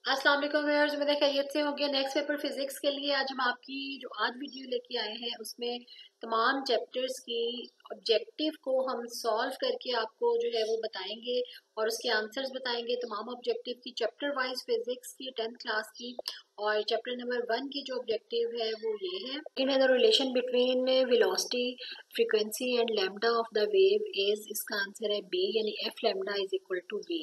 अस्सलाम वालेकुम व्यूअर्स, उम्मीद है खैरियत से होंगे। नेक्स्ट पेपर फिजिक्स के लिए आज हम आपकी जो आज वीडियो लेके आए हैं उसमें तमाम चैप्टर्स की ऑब्जेक्टिव को हम सॉल्व करके आपको जो है वो बताएंगे और उसके आंसर्स बताएंगे। तमाम ऑब्जेक्टिव की चैप्टर वाइज फिजिक्स की 10th क्लास की और चैप्टर नंबर 1 की जो ऑब्जेक्टिव है वो ये है। इन है the relation between velocity, frequency and lambda of the wave is, इसका आंसर है बी, यानी F lambda is equal to V.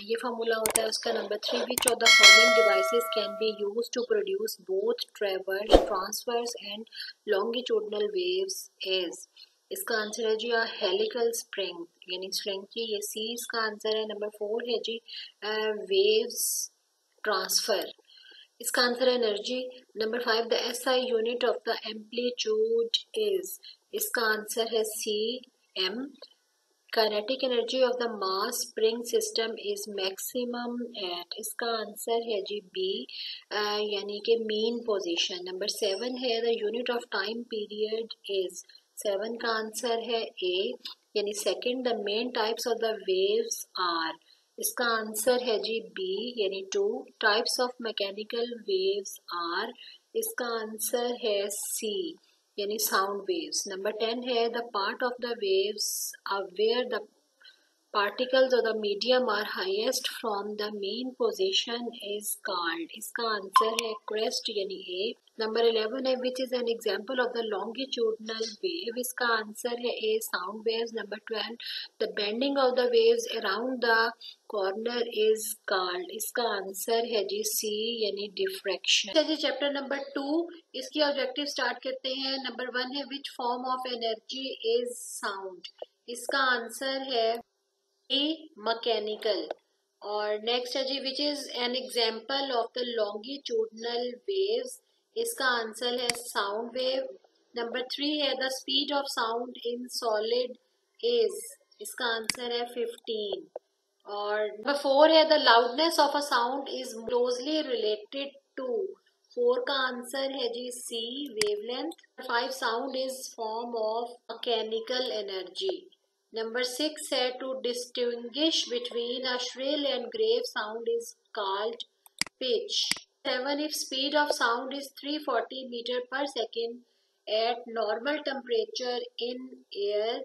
ये फार्मूला होता है उसका। Number 3, which of the following devices can be used to produce both traverse, transverse and longitudinal waves is, इसका answer है जी हेलिकल स्प्रिंग यानी स्प्रिंग की, ये सी इसका आंसर है। नंबर 4 है जी वेव्स ट्रांसफर, इसका आंसर है energy. Number 5, the SI unit of the amplitude is, इसका आंसर है C M. Kinetic energy of the mass spring system is maximum at, इसका आंसर है जी बी, यानी कि मीन पोजीशन। नंबर 7 है the unit of time period is, 7 का answer है ए, यानी second. The main types of the waves are, इसका आंसर है जी बी, यानी 2 types of mechanical waves are, इसका आंसर है सी, यानी साउंड वेव्स। नंबर 10 है the part of the waves where the particles of the medium are highest from the mean position is called, इसका answer है crest यानी A। Number 11 है which is an example of the longitudinal wave, इसका answer है A, sound waves। Number 12, the bending of the waves around the corner is called, इसका answer है जी C, यानी diffraction। जी chapter number 2, इसकी objective start करते हैं। Number 1 है which form of energy is sound, इसका आंसर है मैकेनिकल। और नेक्स्ट है जी which is an example of the longitudinal waves, इसका आंसर है साउंड वेव। नंबर 3 है the speed of sound in solid is, इसका आंसर है 15। और नंबर 4 है the loudness of a sound is closely related to, 4 का आंसर है जी C, wavelength. 5 sound is form of mechanical energy. Number 6 है to distinguish between a shrill and grave sound is called pitch. 7, if speed of sound is 340 meter per second at normal temperature in air,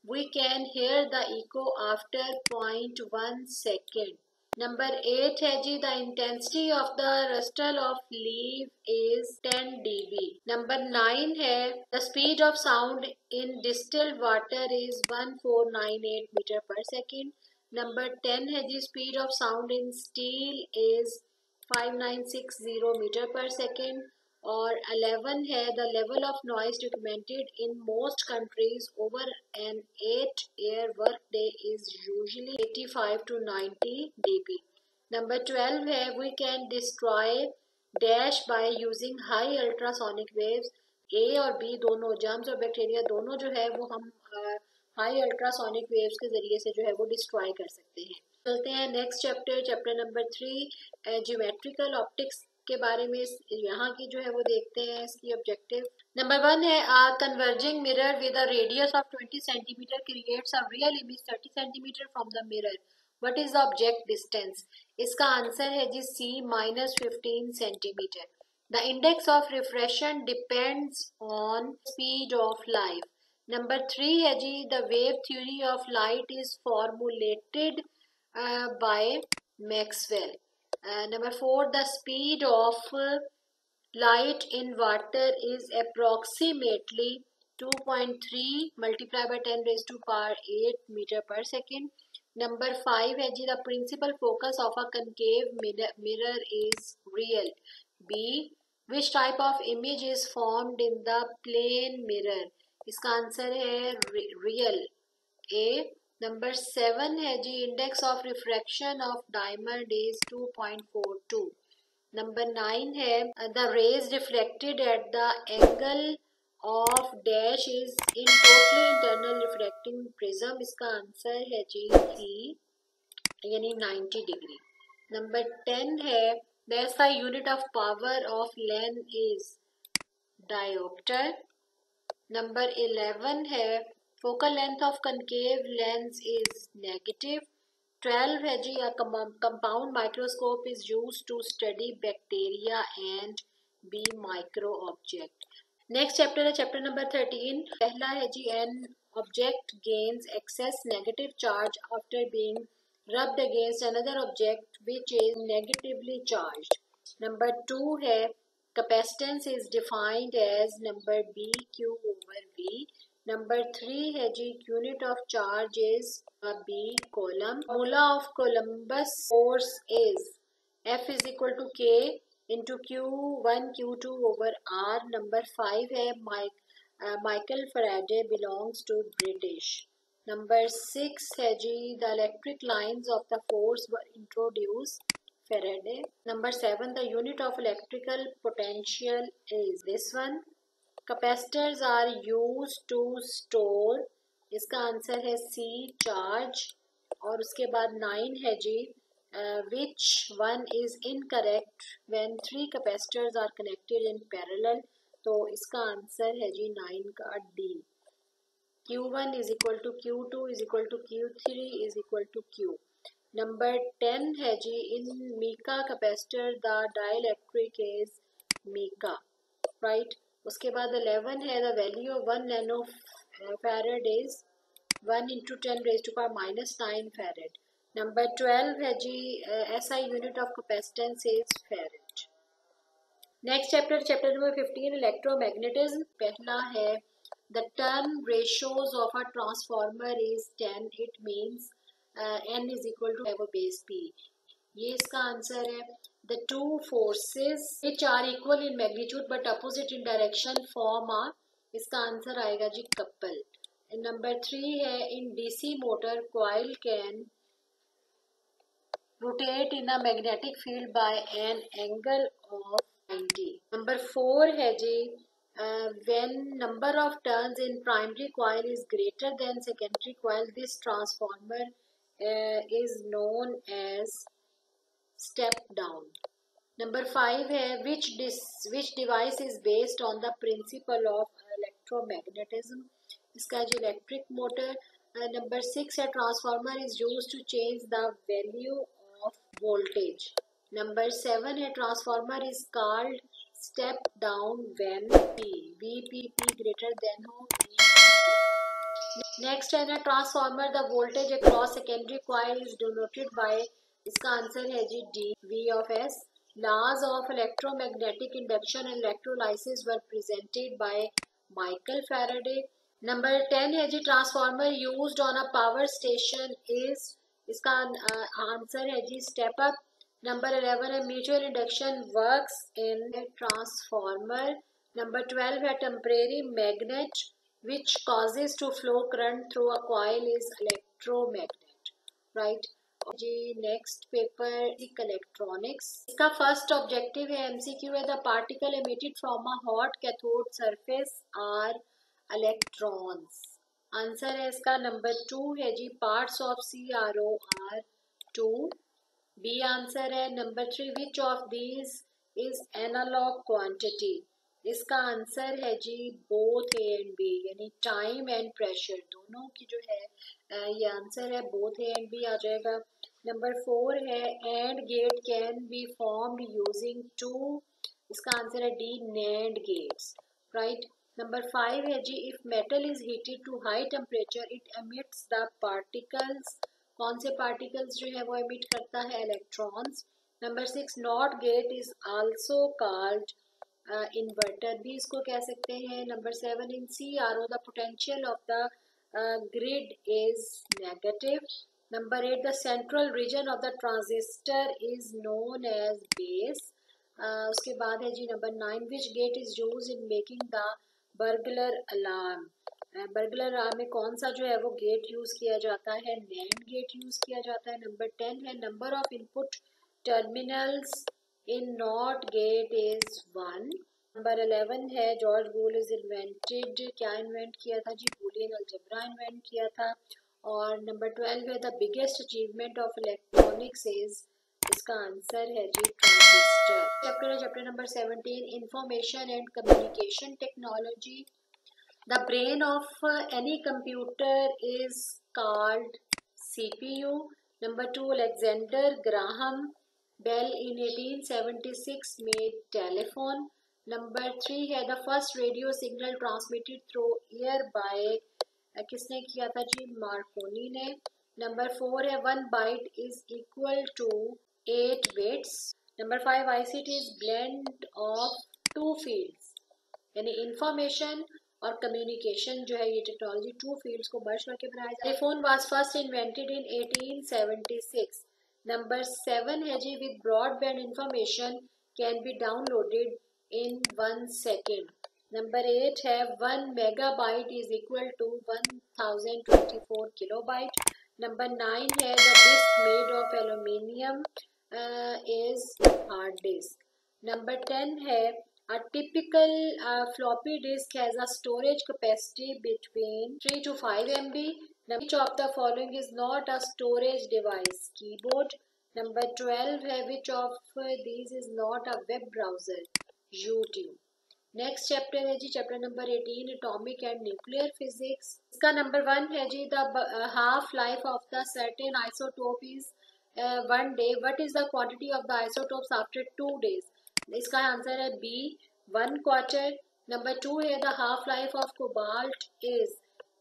we can hear the echo after 0.1 second. Number 8 है जी the intensity of the rustle of leaf is 10 dB. Number 9 है the speed of sound in distilled water is 1498 meter per second. Number 10 है जी speed of sound in steel is 5960 meter per second. और 11 है the level of noise documented in most countries over an 8-year workday is usually 85 to 90 dB. Number 12 है we can destroy dash by using high ultrasonic waves. A और B दोनों, germs और bacteria दोनों जो है वो हम हाई अल्ट्रासोनिक वेव्स के जरिए से जो है वो डिस्ट्रॉय कर सकते हैं। चलते हैं next chapter, chapter number 3 geometrical optics के बारे में। यहाँ की जो है वो देखते हैं इसकी ऑब्जेक्टिव। नंबर 1 है a converging mirror with a radius of 20 centimeter creates a real image 30 centimeter from the mirror. What is the object distance? इसका आंसर है जी C, -15 centimeter. The index of refraction depends on speed of light. Number 3 है जी the wave theory of light is formulated by Maxwell. Number 4, the speed of light in water is approximately 2.3 multiplied by 10 raised to power 8 meter per second. Number 5 है जी the principal focus of a concave mirror is real. B, which type of image is formed in the plane mirror? इसका answer है real. A. Number 7 है जी index of refraction of diamond is 2.42. Number 9 है the rays reflected at the angle of dash is in totally internal reflecting prism, इसका answer है जी C, यानी 90 डिग्री। नंबर 10 है the SI unit of power of length is dioptre. Number 11 है focal length of concave lens is negative. 12 है जी, a compound microscope is used to study bacteria and be micro object. Next chapter है chapter number 13. पहला है जी, an object gains excess negative charge after being rubbed against another object which is negatively charged. Number 2 है capacitance is defined as number BQ over V. Number 3 है जी, unit of charge is B coulomb. Formula of Coulomb's force is F is equal to K into Q1 Q2 over R. Number 5 है Michael Faraday belongs to British. Number 6 है जी, the electric lines of the force were introduce Faraday. Number 7, the unit of electrical potential is this one. Capacitors are used to store, इसका answer है C charge. और उसके बाद 9 है जी, which one is incorrect when 3 capacitors are connected in parallel. तो इसका answer है जी 9 का D. Q1 is equal to Q2 is equal to Q3 is equal to Q. Number 10 है जी, in mica capacitor the dielectric is mica, right. उसके बाद 11 है the value of 1 nano farad is 1 into 10 raise to power minus 9 farad. Number 12 है जी, SI unit of capacitance is farad. Next chapter chapter number 15 electromagnetism. पहला है the turn ratios of a transformer is 10. It means N is equal to have a base P. ये इसका answer है. The two forces which are equal in magnitude but opposite in direction form a, इसका answer आएगा जी couple. Number 3 है in DC motor coil can rotate in a magnetic field by an angle of 90. Number 4 है जी, when number of turns in primary coil is greater than secondary coil, this transformer is known as step down. Number 5 है which device is based on the principle of electromagnetism. इसका जो electric motor. Number 6 है transformer is used to change the value of voltage. Number 7 है transformer is called step down when P greater than हो. Next है ना transformer the voltage across secondary coil is denoted by, इसका answer है जी D V of S. Laws of electromagnetic induction and electrolysis were presented by Michael Faraday. Number 10 है जी transformer used on a power station is, इसका answer है जी step up. Number 11 है mutual induction works in transformer. Number 12 है temporary magnet which causes to flow current through a coil is electromagnet, right. जी next paper electronics. इसका first objective है MCQ है the particle emitted from a hot cathode surface are electrons. Answer है इसका number 2 है जी parts of CRO are 2. B answer है. Number 3 which of these is analogue quantity, इसका answer है जी बोथ ए एंड बी, यानी टाइम एंड प्रेशर दोनों की जो है ये आंसर है बोथ ए एंड बी आ जाएगा. नंबर 4 है AND gate can be formed using 2, इसका आंसर है D NAND gates, right. Number 5 है जी if metal is heated to high temperature it emits the particles, कौन से पार्टिकल्स जो है वो एमिट करता है electrons. Number 6 NOT gate is also called inverter, भी इसको कह सकते हैं. Number 7 in CRO the potential of the grid is negative. Number 8 the central region of the transistor is known as base. उसके बाद है जी number 9 which gate is use in making the burglar alarm. Burglar alarm में कौन सा जो है वो गेट यूज किया जाता है, नैंड गेट यूज किया जाता है. नंबर 10 है number of input terminals in not gate is 1. Number 11 है जॉर्ज बूल इज इन्वेंटेड, क्या इन्वेंट किया था जी, बूलियन अलजेब्रा इन्वेंट किया था. और नंबर 12 है the biggest achievement of electronics is, इसका आंसर है जी ट्रांजिस्टर. चैप्टर है chapter number 17 information and communication technology. The brain of any computer is called CPU. Number 2, Alexander Graham Bell in 1876 made telephone. Number 3 है the first radio signal transmitted through air by किसने किया था जी? Markovnikov ने. Number 4 है 1 byte is equal to 8 bits. Number 5, ICT is blend of two fields, यानी information और communication जो है ये टेक्नोलॉजी टू फील्ड्स को मर्ज करके बनाया जाता है. Telephone was first invented in 1876. Number 7 है जी with broadband information can be downloaded in 1 second. Number 8 है 1 megabyte is equal to 1024 kilobyte. Number 9 है the disk made of aluminium is hard disk. Number 10 है a typical floppy disk has a storage capacity between 3 to 5 MB. Which of the following is not a storage device? Keyboard. Number 12 है which of these is not a web browser? YouTube. Next chapter है जी chapter number 18 atomic and nuclear physics. इसका number 1 है जी the half life of the certain isotope is 1 day. What is the quantity of the isotopes after 2 days? इसका answer है B 1 quarter. Number 2 है the half life of cobalt is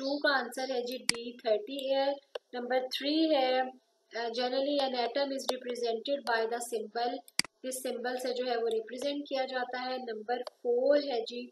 2 का answer है G D 30 year. Number 3 है generally an atom is represented by the symbol. इस symbol से जो है वो रिप्रेजेंट किया जाता है. नंबर 4 है जी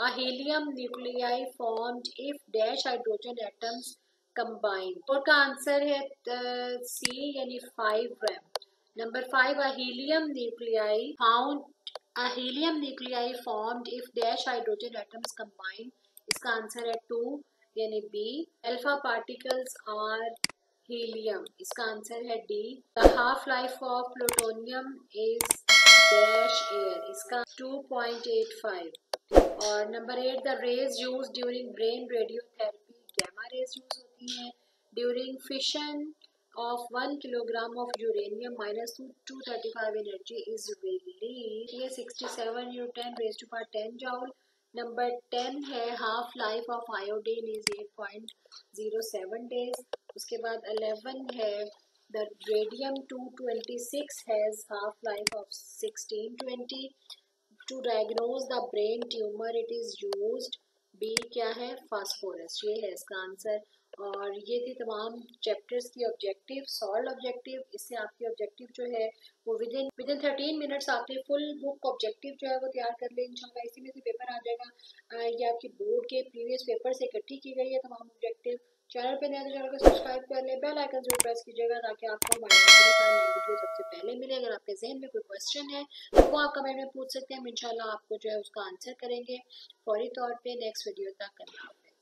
a helium nuclei formed if dash hydrogen atoms combine. और का आंसर है सी यानी 5 number 5 a helium nuclei formed if dash hydrogen atoms combine. इसका आंसर है 2 यानी B. Alpha particles are helium. इसका आंसर है D. The half life of plutonium is dash year. इसका 2.85. और number 8 the rays use during brain radiotherapy gamma rays use होती हैं. During fission of 1 kilogram of uranium minus 235 energy is released. ये 67 into 10 raised to power 10 joule. Number 10 है half life of iodine is 8.07 days. उसके बाद 11 है द radium 226 has half life of 1620. To diagnose the brain tumour it is used. B क्या है? Phosphorus. ये है इसका आंसर. और ये थी तमाम चैप्टर्स की ऑब्जेक्टिव सॉल्व ऑब्जेक्टिव. इससे आपकी ऑब्जेक्टिव जो है वो विदिन 13 मिनट्स आपने फुल बुक ऑब्जेक्टिव जो है वो तैयार कर ले इंशाल्लाह. इसी में से पेपर आ जाएगा. ये आपकी बोर्ड के प्रीवियस पेपर से इकट्ठी की गई है तमाम ऑब्जेक्टिव. चैनल पे नए तो चैनल को सब्सक्राइब कर ले, बेल आइकन जरूर प्रेस कीजिएगा ताकि आपको हमारे नई वीडियो सबसे पहले मिले. अगर आपके जहन में कोई क्वेश्चन है तो वो आप कमेंट में पूछ सकते हैं. हम इंशाल्लाह आपको जो है उसका आंसर करेंगे फौरी तौर पे. नेक्स्ट वीडियो तक अल्लाह हाफ़िज़.